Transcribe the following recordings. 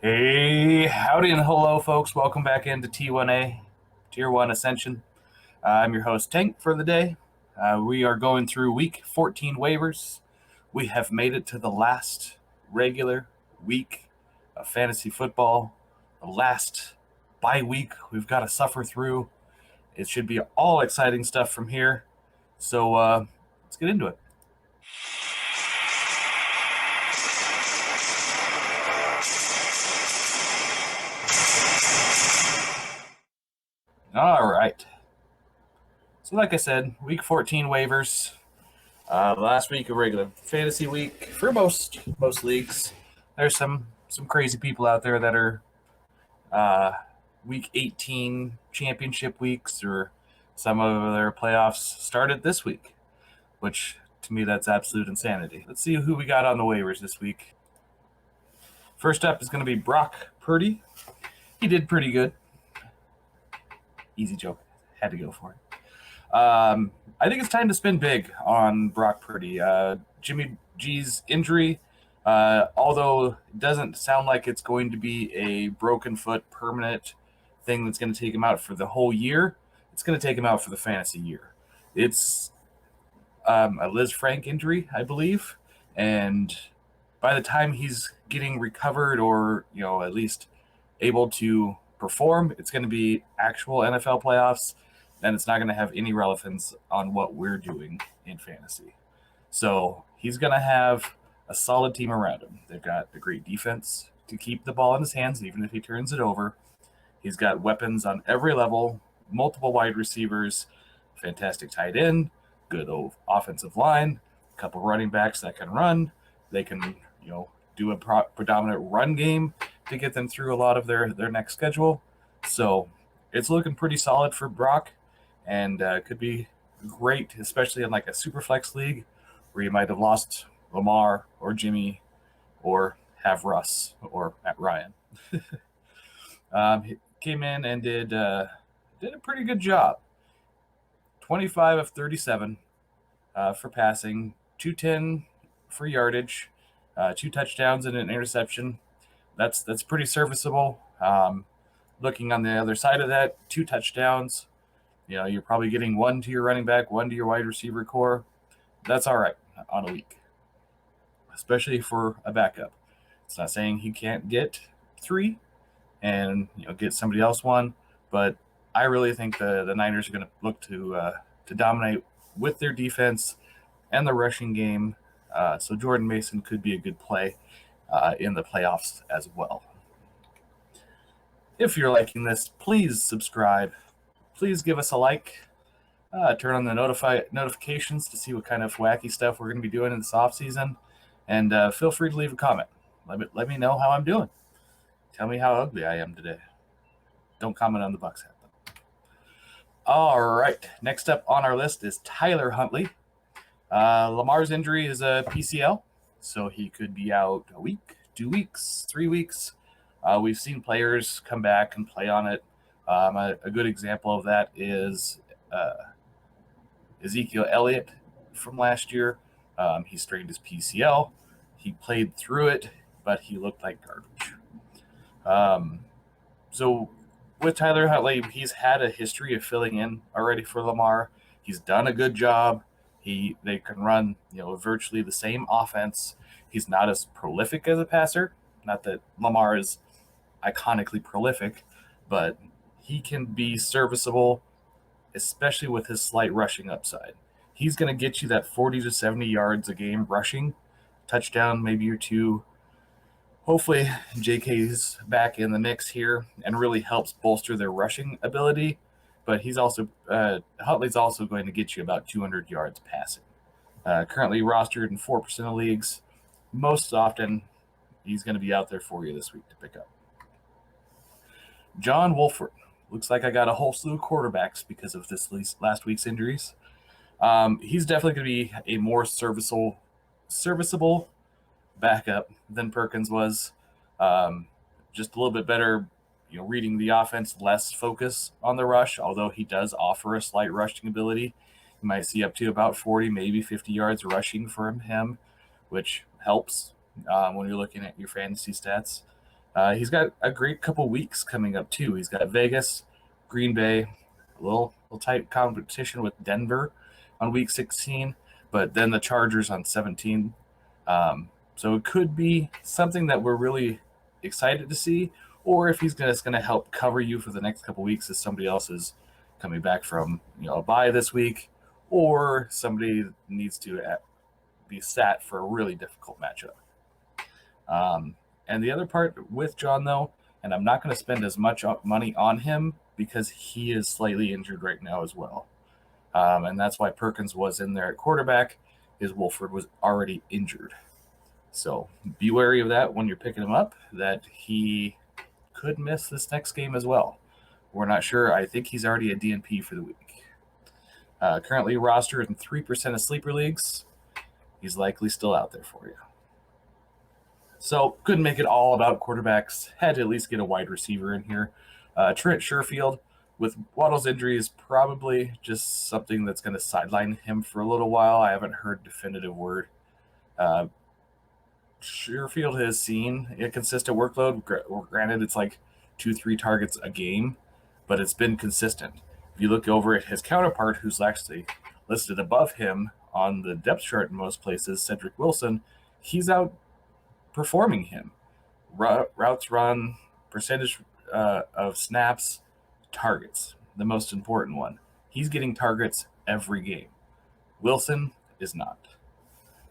Hey, howdy and hello, folks. Welcome back into T1A, Tier 1 Ascension. I'm your host, Tank, for the day. We are going through week 14 waivers. We have made it to the last regular week of fantasy football, the last bye week we've got to suffer through. It should be all exciting stuff from here. So let's get into it. All right. So like I said, week 14 waivers. The last week of regular fantasy week for most leagues. There's some crazy people out there that are week 18 championship weeks, or some of their playoffs started this week, which to me that's absolute insanity. Let's see who we got on the waivers this week. First up is going to be Brock Purdy. He did pretty good. Easy joke. Had to go for it. I think it's time to spin big on Brock Purdy. Jimmy G's injury, although it doesn't sound like it's going to be a broken foot permanent thing that's going to take him out for the whole year, it's going to take him out for the fantasy year. It's a Liz Frank injury, I believe, and by the time he's getting recovered or at least able to perform, it's going to be actual NFL playoffs. Then it's not going to have any relevance on what we're doing in fantasy. So he's going to have a solid team around him. They've got a great defense to keep the ball in his hands, even if he turns it over. He's got weapons on every level, multiple wide receivers, fantastic tight end, good offensive line, a couple running backs that can run. They can, do a predominant run game to get them through a lot of their next schedule. So it's looking pretty solid for Brock. And could be great, especially in like a Superflex league where you might have lost Lamar or Jimmy or have Russ or Matt Ryan. He came in and did a pretty good job. 25 of 37 for passing, 210 for yardage, 2 touchdowns and an interception. That's pretty serviceable. Looking on the other side of that, 2 touchdowns. You're probably getting 1 to your running back, 1 to your wide receiver core. That's all right on a week, especially for a backup. It's not saying he can't get 3 and get somebody else 1, but I really think the Niners are going to look to dominate with their defense and the rushing game. So Jordan Mason could be a good play in the playoffs as well. If you're liking this, please subscribe. Please give us a like. Turn on the notifications to see what kind of wacky stuff we're going to be doing in this off season, and feel free to leave a comment. Let me know how I'm doing. Tell me how ugly I am today. Don't comment on the Bucks hat. All right. Next up on our list is Tyler Huntley. Lamar's injury is a PCL, so he could be out a week, 2 weeks, 3 weeks. We've seen players come back and play on it. A good example of that is Ezekiel Elliott from last year. He strained his PCL. He played through it, but he looked like garbage. So with Tyler Huntley, he's had a history of filling in already for Lamar. He's done a good job. They can run virtually the same offense. He's not as prolific as a passer. Not that Lamar is iconically prolific, but he can be serviceable, especially with his slight rushing upside. He's going to get you that 40 to 70 yards a game rushing, touchdown maybe or 2. Hopefully JK's back in the mix here and really helps bolster their rushing ability, but he's also Huntley's also going to get you about 200 yards passing. Currently rostered in 4% of leagues. Most often, he's going to be out there for you this week to pick up. John Wolford. Looks like I got a whole slew of quarterbacks because of this last week's injuries. He's definitely going to be a more serviceable backup than Perkins was. Just a little bit better, reading the offense, less focus on the rush, although he does offer a slight rushing ability. You might see up to about 40, maybe 50 yards rushing from him, which helps when you're looking at your fantasy stats. He's got a great couple weeks coming up too. He's got Vegas, Green Bay, a little tight competition with Denver on week 16, but then the Chargers on 17. So it could be something that we're really excited to see, or if he's just going to help cover you for the next couple weeks as somebody else is coming back from a bye this week, or somebody needs to be sat for a really difficult matchup. And the other part with John, though, and I'm not going to spend as much money on him because he is slightly injured right now as well. And that's why Perkins was in there at quarterback, is Wolford was already injured. So be wary of that when you're picking him up, that he could miss this next game as well. We're not sure. I think he's already a DNP for the week. Currently rostered in 3% of sleeper leagues. He's likely still out there for you. So couldn't make it all about quarterbacks. Had to at least get a wide receiver in here. Trent Sherfield, with Waddle's injury, is probably just something that's going to sideline him for a little while. I haven't heard definitive word. Sherfield has seen a consistent workload. Granted, it's like 2-3 targets a game, but it's been consistent. If you look over at his counterpart, who's actually listed above him on the depth chart in most places, Cedric Wilson, he's outperforming him. Routes run, percentage of snaps, targets, the most important one. He's getting targets every game. Wilson is not.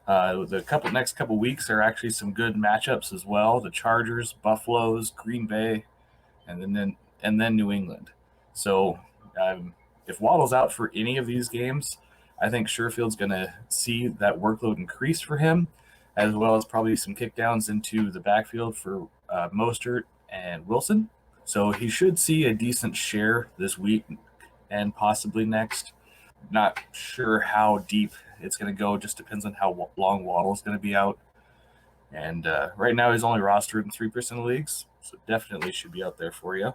The next couple weeks are actually some good matchups as well. The Chargers, Buffaloes, Green Bay, and then New England. So if Waddle's out for any of these games, I think Sherfield's going to see that workload increase for him, as well as probably some kickdowns into the backfield for Mostert and Wilson. So he should see a decent share this week and possibly next. Not sure how deep it's going to go. Just depends on how long Waddle's going to be out. And right now he's only rostered in 3% of leagues, so definitely should be out there for you.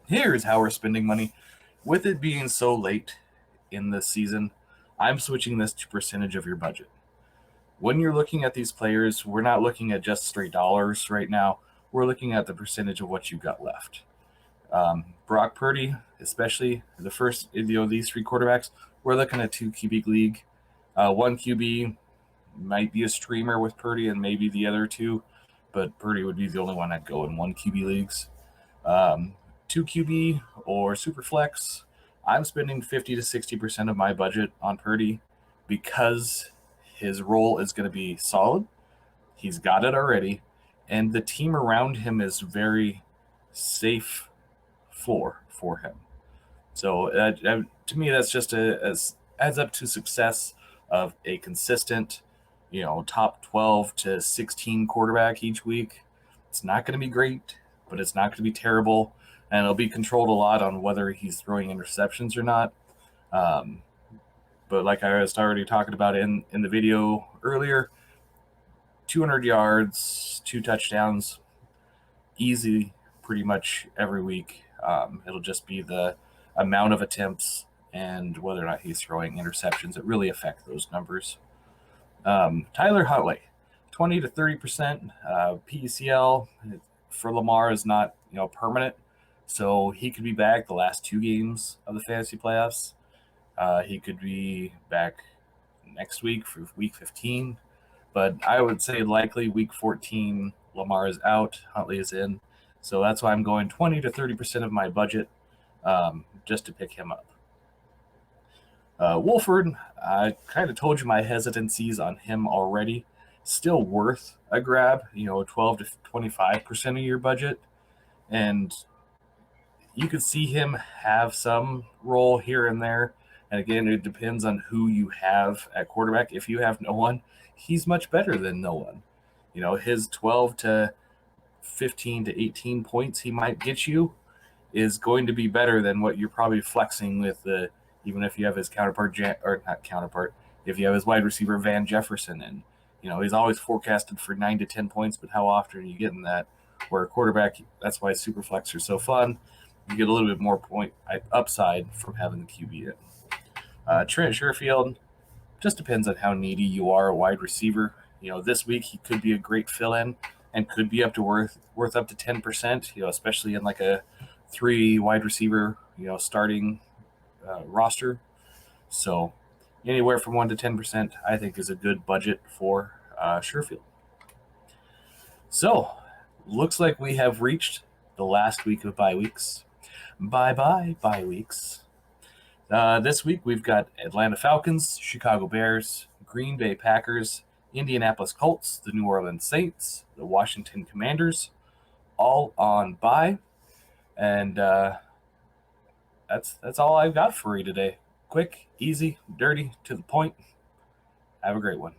Here's how we're spending money. With it being so late in the season, I'm switching this to percentage of your budget. When you're looking at these players, we're not looking at just straight dollars right now. We're looking at the percentage of what you got left. Brock Purdy, especially the first these three quarterbacks, we're looking at 2 QB league. 1 QB might be a streamer with Purdy and maybe the other 2, but Purdy would be the only one I'd go in 1 QB leagues. 2 QB or Superflex, I'm spending 50 to 60% of my budget on Purdy because his role is going to be solid. He's got it already, and the team around him is very safe for him. So to me, that's just adds up to success of a consistent, top 12 to 16 quarterback each week. It's not going to be great, but it's not going to be terrible, and it'll be controlled a lot on whether he's throwing interceptions or not. But like I was already talking about in the video earlier, 200 yards, 2 touchdowns, easy pretty much every week. It'll just be the amount of attempts and whether or not he's throwing interceptions that really affect those numbers. Tyler Huntley, 20 to 30%. PECL for Lamar is not permanent, so he could be back the last 2 games of the fantasy playoffs. He could be back next week for week 15, but I would say likely week 14, Lamar is out, Huntley is in. So that's why I'm going 20 to 30% of my budget just to pick him up. Wolford, I kind of told you my hesitancies on him already. Still worth a grab, 12 to 25% of your budget. And you could see him have some role here and there. And again, it depends on who you have at quarterback. If you have no one, he's much better than no one. His 12 to 15 to 18 points he might get you is going to be better than what you're probably flexing with even if you have his if you have his wide receiver Van Jefferson, and he's always forecasted for 9 to 10 points, but how often are you getting that? Where a quarterback, that's why Superflex are so fun. You get a little bit more point upside from having the QB in. Trent Sherfield, just depends on how needy you are a wide receiver. This week he could be a great fill-in. and could be up to worth up to 10%, especially in like a 3 wide receiver, starting roster. So anywhere from 1 to 10%, I think, is a good budget for Sherfield. So looks like we have reached the last week of bye weeks. Bye bye weeks. This week we've got Atlanta Falcons, Chicago Bears, Green Bay Packers, Indianapolis Colts, the New Orleans Saints, the Washington Commanders, all on bye. And that's all I've got for you today. Quick, easy, dirty, to the point. Have a great one.